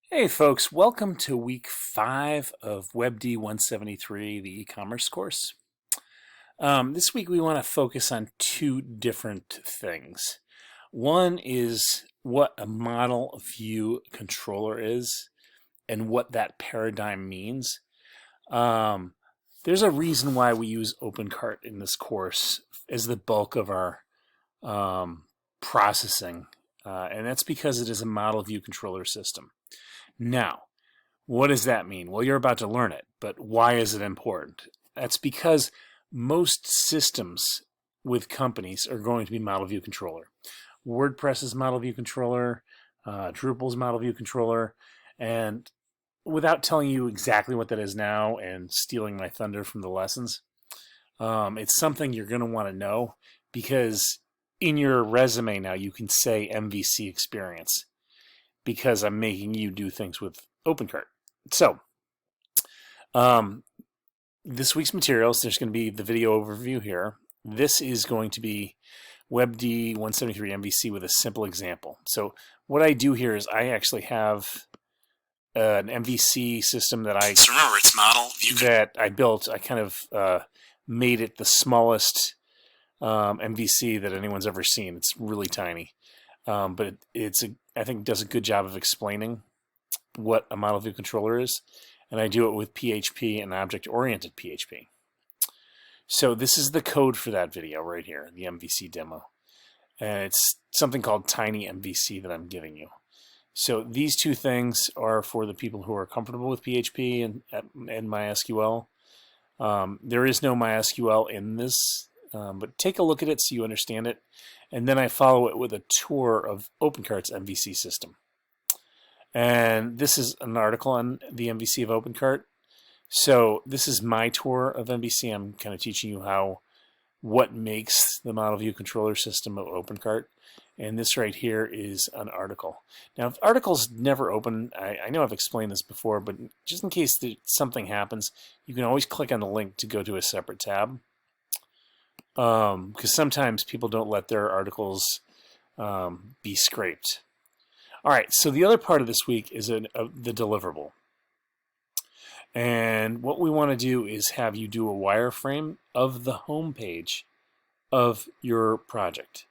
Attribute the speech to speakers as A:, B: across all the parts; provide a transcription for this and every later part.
A: Hey folks, welcome to week 5 of WebD 173, the e-commerce course. This week we want to focus on two different things. One is what a model view controller is and what that paradigm means. There's a reason why we use OpenCart in this course as the bulk of our processing, and that's because it is a model view controller system. Now, what does that mean? Well, you're about to learn it, but why is it important? That's because most systems with companies are going to be model view controller. WordPress's model view controller, Drupal's model view controller, and without telling you exactly what that is now and stealing my thunder from the lessons, it's something you're going to want to know because in your resume now you can say MVC experience because I'm making you do things with OpenCart. So, this week's materials, there's going to be the video overview here. This is going to be WebD 173 MVC with a simple example. So what I do here is I actually have an MVC system that
B: So remember, it's model view.
A: that I built. I kind of made it the smallest MVC that anyone's ever seen. It's really tiny, but I think it does a good job of explaining what a model view controller is, and I do it with PHP and object-oriented PHP. So this is the code for that video right here, the MVC demo, and it's something called Tiny MVC that I'm giving you. So these two things are for the people who are comfortable with PHP and MySQL. There is no MySQL in this, but take a look at it so you understand it. And then I follow it with a tour of OpenCart's MVC system. And this is an article on the MVC of OpenCart. So this is my tour of MVC. I'm kind of teaching you what makes the model view controller system of OpenCart. And this right here is an article. Now, if articles never open, I know I've explained this before, but just in case something happens, you can always click on the link to go to a separate tab. Because sometimes people don't let their articles be scraped. All right, so the other part of this week is the deliverable. And what we want to do is have you do a wireframe of the home page of your project.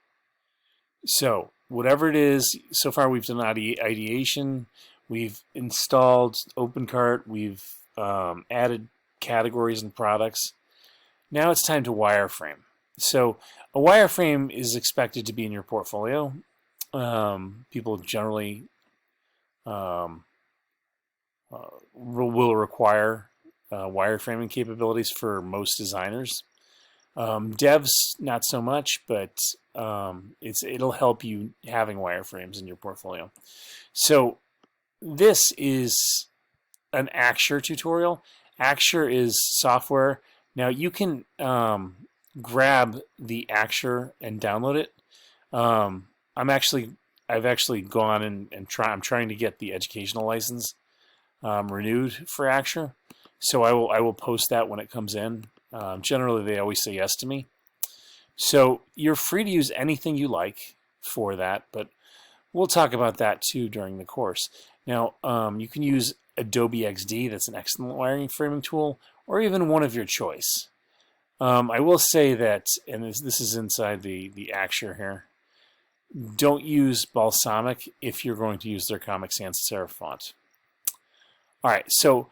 A: So whatever it is, so far we've done ideation, we've installed OpenCart, we've added categories and products. Now it's time to wireframe. So a wireframe is expected to be in your portfolio. People generally will require wireframing capabilities for most designers. Devs, not so much, but it'll help you having wireframes in your portfolio. So this is an Axure tutorial. Axure is software. Now you can grab the Axure and download it. I've actually gone and I'm trying to get the educational license renewed for Axure, so I will post that when it comes in. Generally, they always say yes to me. So you're free to use anything you like for that, but we'll talk about that too during the course. Now, you can use Adobe XD. That's an excellent wireframing tool, or even one of your choice. I will say that, and this is inside the Axure here, don't use Balsamic if you're going to use their Comic Sans Serif font. All right, so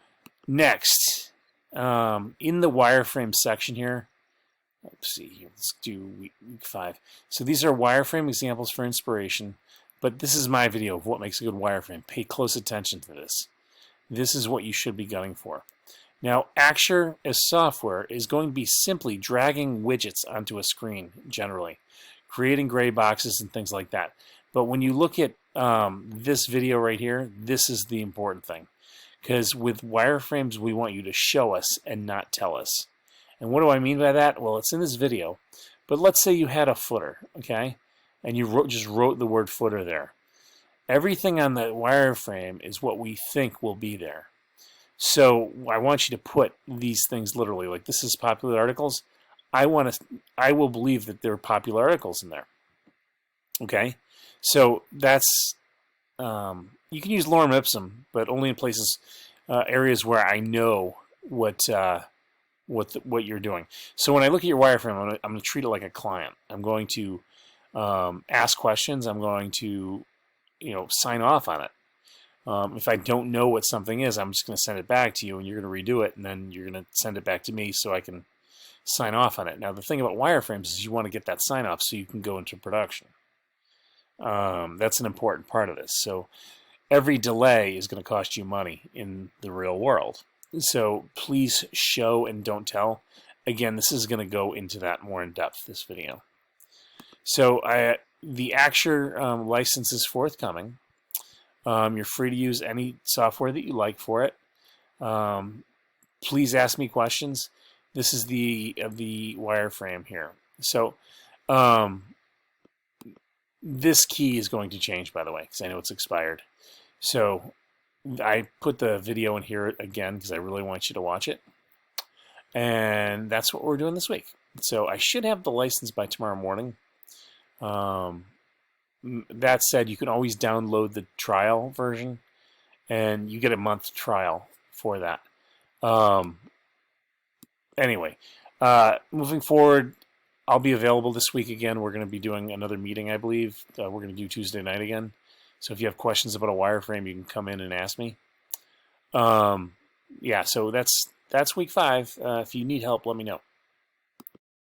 A: next, in the wireframe section here, let's see here, let's do week 5. So these are wireframe examples for inspiration, but this is my video of what makes a good wireframe. Pay close attention to this. This is what you should be gunning for. Now, Axure as software is going to be simply dragging widgets onto a screen, generally, creating gray boxes and things like that. But when you look at this video right here, this is the important thing. Because with wireframes, we want you to show us and not tell us. And what do I mean by that? Well, it's in this video. But let's say you had a footer, okay? And you just wrote the word footer there. Everything on the wireframe is what we think will be there. So I want you to put these things literally, like this is popular articles. I will believe that there are popular articles in there. Okay, so that's you can use lorem ipsum, but only in places, areas where I know what you're doing. So when I look at your wireframe, I'm going to treat it like a client. I'm going to ask questions. I'm going to, sign off on it. If I don't know what something is, I'm just going to send it back to you, and you're going to redo it, and then you're going to send it back to me so I can sign off on it. Now, the thing about wireframes is you want to get that sign off so you can go into production. That's an important part of this. So every delay is going to cost you money in the real world. So please show and don't tell. Again, this is going to go into that more in depth, this video. So the Axure license is forthcoming. You're free to use any software that you like for it. Please ask me questions. This is the wireframe here. So this key is going to change, by the way, because I know it's expired. So I put the video in here again because I really want you to watch it. And that's what we're doing this week. So I should have the license by tomorrow morning. That said, you can always download the trial version, and you get a month trial for that. Anyway, moving forward, I'll be available this week again. We're going to be doing another meeting, I believe. We're going to do Tuesday night again. So if you have questions about a wireframe, you can come in and ask me. Yeah, so that's week 5. If you need help, let me know.